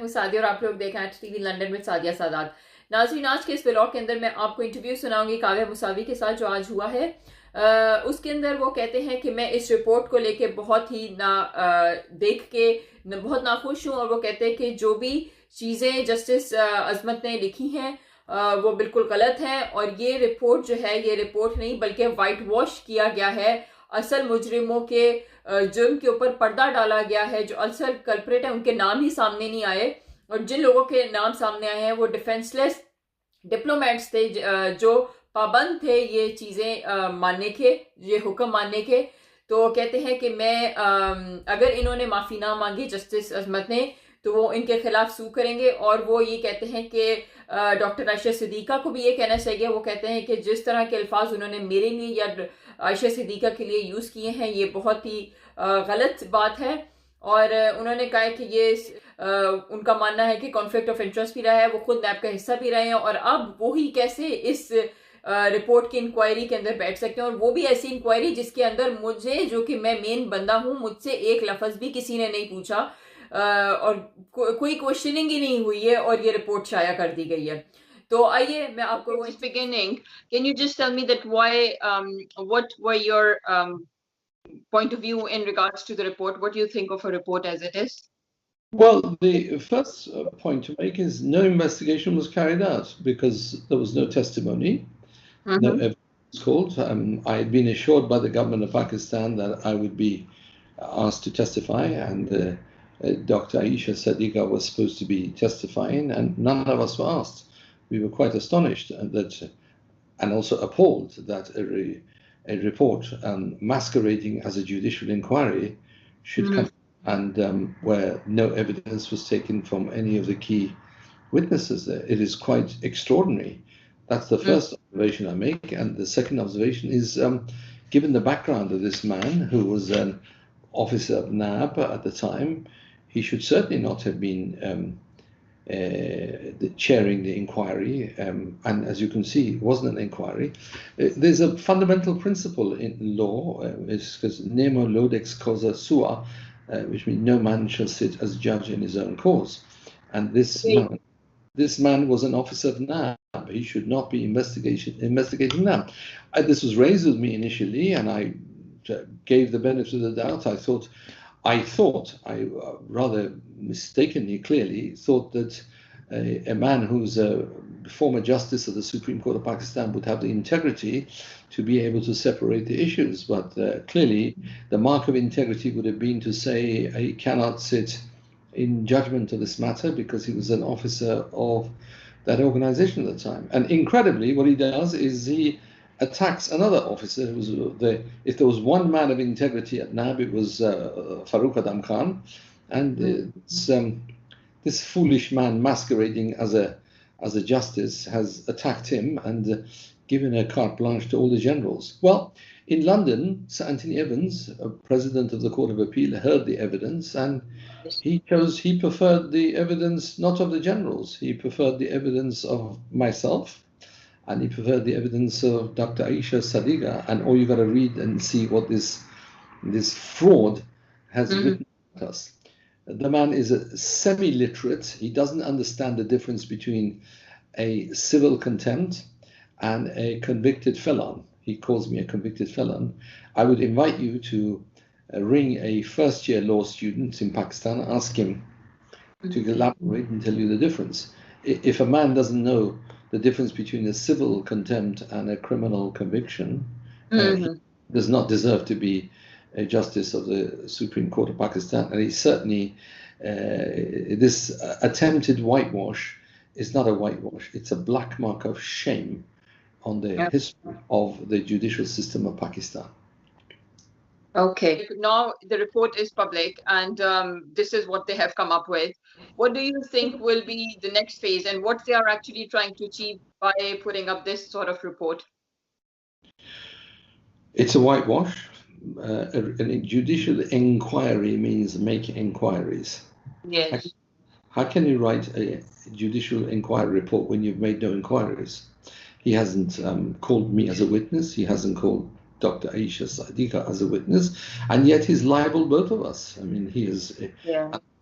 हूँ सादी और आप लोग देख रहे हैं टीवी लंदन में सादिया सादात। नाज़रीन, आज के इस व्लॉग के अंदर मैं आपको इंटरव्यू सुनाऊंगी काव्या मोसवी के साथ जो आज हुआ है। उसके अंदर वो कहते हैं कि मैं इस रिपोर्ट को लेके बहुत ही देख के बहुत नाखुश हूँ, और वो कहते हैं कि जो भी चीज़ें जस्टिस अजमत ने लिखी हैं वो बिल्कुल गलत है, और ये रिपोर्ट जो है ये रिपोर्ट नहीं बल्कि वाइट वॉश किया गया है। असल मुजरिमों के जुर्म के ऊपर पर्दा डाला गया है। जो असल कल्प्रेट है उनके नाम ही सामने नहीं आए, और जिन लोगों के नाम सामने आए हैं वो डिफेंसलेस डिप्लोमेट्स थे जो पाबंद थे ये चीज़ें मानने के, ये हुक्म मानने के। तो कहते हैं कि मैं अगर इन्होंने माफ़ी ना मांगी जस्टिस अजमत ने तो वो इनके खिलाफ सू करेंगे। और वो ये कहते हैं कि डॉक्टर आयशा सिद्दीका को भी ये कहना चाहिए। वो कहते हैं कि जिस तरह के अल्फाज उन्होंने मेरे लिए या आयशा सिद्दीका के लिए यूज़ किए हैं ये बहुत ही गलत बात है। और उन्होंने कहा है कि ये उनका मानना है कि कॉन्फ्लिक्ट ऑफ इंटरेस्ट भी रहा है, वो खुद नैब का हिस्सा भी रहे हैं, और अब वो ही कैसे इस रिपोर्ट की इंक्वायरी के अंदर बैठ सकते हैं, और वो भी ऐसी इंक्वायरी जिसके अंदर मुझे, जो कि मैं मेन बंदा हूँ, मुझसे एक लफ्ज भी किसी ने नहीं पूछा और कोई क्वेश्चनिंग ही नहीं हुई है, और ये रिपोर्ट शाया कर दी गई है। तो आइए मैं आपको beginning, can you just tell me that why what were your point of view in regards to the report? What do you think of a report as it is? Well, the first point to make is no investigation was carried out because there was no testimony, no evidence called. I had been assured by the government of Pakistan that I would be asked to testify, and Dr. Aisha Siddiqa was supposed to be testifying, and none of us were asked. We were quite astonished and also appalled that a report masquerading as a judicial inquiry should come, and where no evidence was taken from any of the key witnesses there. It is quite extraordinary. That's the first observation I make. And the second observation is, given the background of this man, who was an officer of NAB at the time, he should certainly not have been chairing the inquiry, and as you can see, it wasn't an inquiry. There's a fundamental principle in law, because nemo lodex causa sua, which means no man shall sit as judge in his own cause. And this man was an officer of NAB. He should not be investigating NAB. This was raised with me initially, and I gave the benefit of the doubt. I thought, rather mistakenly, clearly, thought that a man who's a former justice of the Supreme Court of Pakistan would have the integrity to be able to separate the issues. But clearly, the mark of integrity would have been to say he cannot sit in judgment of this matter because he was an officer of that organization at the time. And incredibly, what he does is he attacks another officer who was if there was one man of integrity at NAB, it was Farooq Adam Khan, and this foolish man masquerading as a justice has attacked him and given a carte blanche to all the generals. Well, in London, Sir Anthony Evans, president of the Court of Appeal, heard the evidence, and he preferred the evidence not of the generals, he preferred the evidence of myself, and he preferred the evidence of Dr. Aisha Siddiqa. And all you got to read and see what this fraud has written about us. The man is a semi-literate. He doesn't understand the difference between a civil contempt and a convicted felon. He calls me a convicted felon. I would invite you to ring a first-year law student in Pakistan, ask him to elaborate and tell you the difference. If a man doesn't know the difference between a civil contempt and a criminal conviction, he does not deserve to be a justice of the Supreme Court of Pakistan. And he certainly, this attempted whitewash is not a whitewash. It's a black mark of shame on the history of the judicial system of Pakistan. Okay, now the report is public, and this is what they have come up with. What do you think will be the next phase, and what they are actually trying to achieve by putting up this sort of report? It's a whitewash. A judicial inquiry means make inquiries. Yes. How can you write a judicial inquiry report when you've made no inquiries? He hasn't called me as a witness. He hasn't called Dr. Aisha Siddiqa as a witness, and yet he's liable, both of us. I mean, he is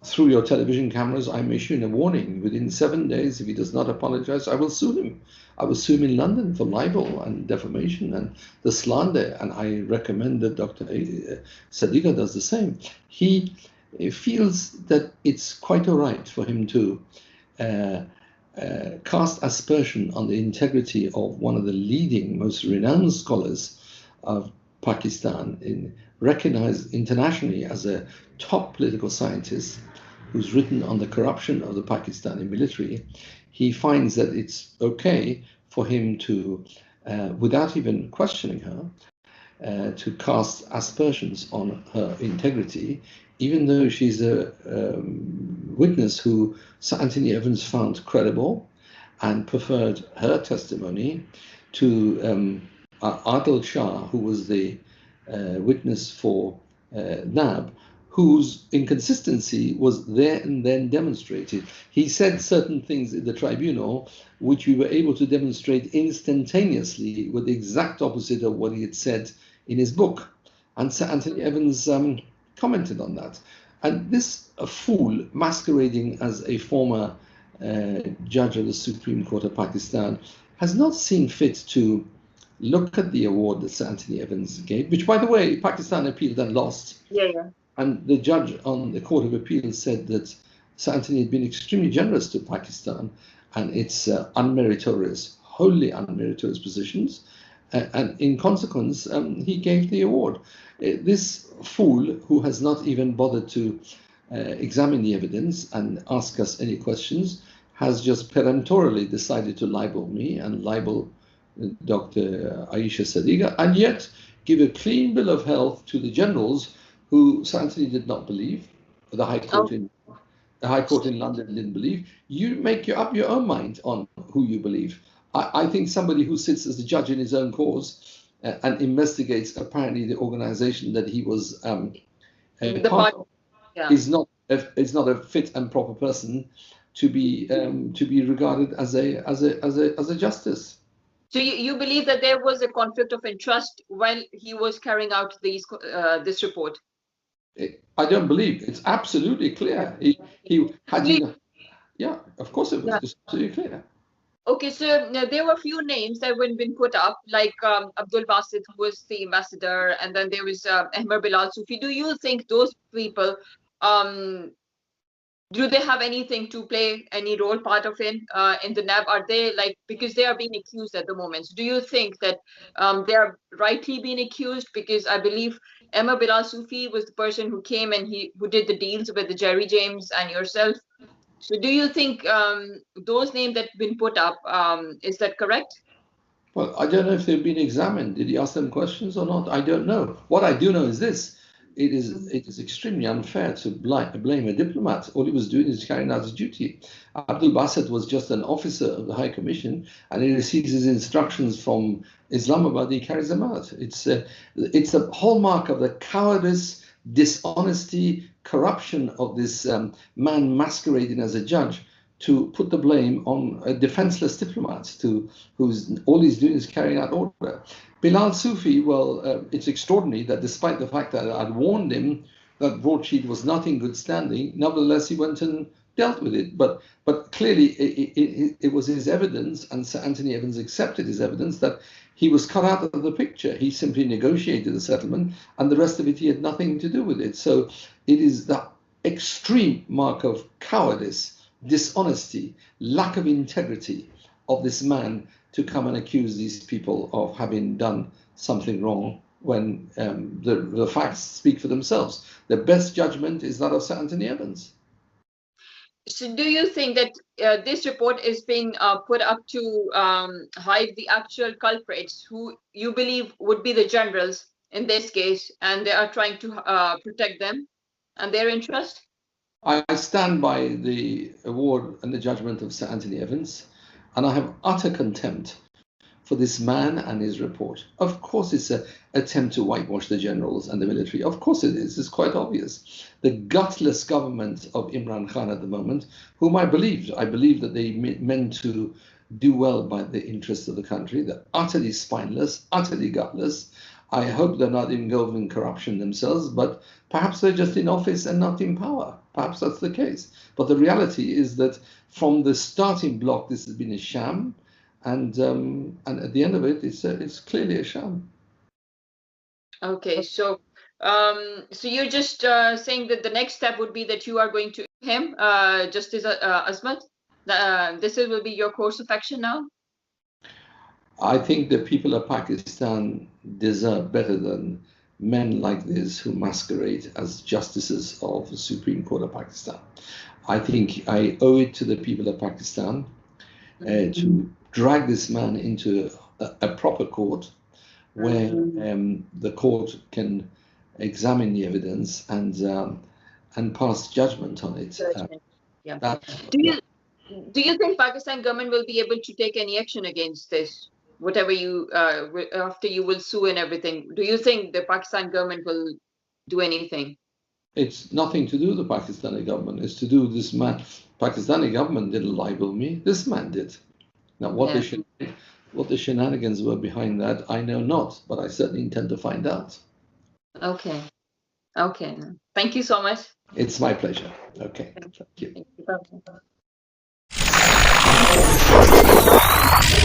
through your television cameras, I'm issuing a warning. Within 7 days, if he does not apologize, I will sue him. I will sue him in London for libel and defamation and the slander. And I recommend that Dr. Sadiqa does the same. He feels that it's quite all right for him to cast aspersion on the integrity of one of the leading, most renowned scholars of Pakistan, recognized internationally as a top political scientist who's written on the corruption of the Pakistani military. He finds that it's okay for him to, without even questioning her, to cast aspersions on her integrity, even though she's a witness who Sir Anthony Evans found credible and preferred her testimony to Adil Shah, who was the witness for NAB, whose inconsistency was there and then demonstrated. He said certain things in the tribunal which we were able to demonstrate instantaneously with the exact opposite of what he had said in his book. And Sir Anthony Evans commented on that. And this fool masquerading as a former judge of the Supreme Court of Pakistan has not seen fit to look at the award that Sir Anthony Evans gave, which, by the way, Pakistan appealed and lost. Yeah. And the judge on the Court of Appeal said that Sir Anthony had been extremely generous to Pakistan and its unmeritorious, wholly unmeritorious positions. And in consequence, he gave the award. This fool, who has not even bothered to examine the evidence and ask us any questions, has just peremptorily decided to libel me and libel Dr. Aisha Sadiqa, and yet give a clean bill of health to the generals who Sir Anthony did not believe, the High Court in London didn't believe. You make up your own mind on who you believe. I think somebody who sits as a judge in his own cause and investigates apparently the organization that he was part of is not a fit and proper person to be regarded as a justice. So you believe that there was a conflict of interest while he was carrying out this report? I don't believe. It's absolutely clear. Yeah, of course it was. It's absolutely clear. Okay, so there were a few names that had been put up, like Abdul Basit, who was the ambassador, and then there was Ahmed Bilal Sufi. Do you think those people, do they have anything to play, any role part of it in the NAB? Are they because they are being accused at the moment? So do you think that they are rightly being accused? Because I believe Ahmed Bilal Sufi was the person who came and who did the deals with the Jerry James and yourself. So do you think those names that have been put up, is that correct? Well, I don't know if they've been examined. Did he ask them questions or not? I don't know. What I do know is this. It is extremely unfair to blame a diplomat. All he was doing is carrying out his duty. Abdul Basit was just an officer of the High Commission, and he receives his instructions from Islamabad. He carries them out. It's a hallmark of the cowardice, dishonesty, corruption of this man masquerading as a judge to put the blame on a defenseless diplomat who's all he's doing is carrying out order. Bilal Sufi, well, it's extraordinary that despite the fact that I'd warned him that Broadsheet was not in good standing, nevertheless he went and dealt with it. But clearly it was his evidence, and Sir Anthony Evans accepted his evidence, that he was cut out of the picture. He simply negotiated the settlement, and the rest of it he had nothing to do with it. So it is the extreme mark of cowardice, dishonesty, lack of integrity of this man to come and accuse these people of having done something wrong when the facts speak for themselves. The best judgment is that of Sir Anthony Evans. So do you think that this report is being put up to hide the actual culprits, who you believe would be the generals in this case, and they are trying to protect them and their interest? I stand by the award and the judgment of Sir Anthony Evans, and I have utter contempt for this man and his report. Of course it's an attempt to whitewash the generals and the military. Of course it is. It's quite obvious. The gutless government of Imran Khan at the moment, whom I believe that they meant to do well by the interests of the country. They're utterly spineless, utterly gutless. I hope they're not involved in corruption themselves, but perhaps they're just in office and not in power. Perhaps that's the case. But the reality is that from the starting block, this has been a sham, and at the end of it, it's clearly a sham. Okay, so you're just saying that the next step would be that you are going to him, Justice Azmat. This will be your course of action now. I think the people of Pakistan deserve better than men like this who masquerade as justices of the Supreme Court of Pakistan. I think I owe it to the people of Pakistan to drag this man into a proper court where the court can examine the evidence and pass judgment on it. Do you think Pakistan government will be able to take any action against this? Whatever you after you will sue and everything, do you think the Pakistan government will do anything? It's nothing to do with the Pakistani government. It's to do with this man. Pakistani government didn't libel me. This man did. Now, what the shenanigans were behind that, I know not, but I certainly intend to find out. Okay. Thank you so much. It's my pleasure. Okay. Thank you. Thank you.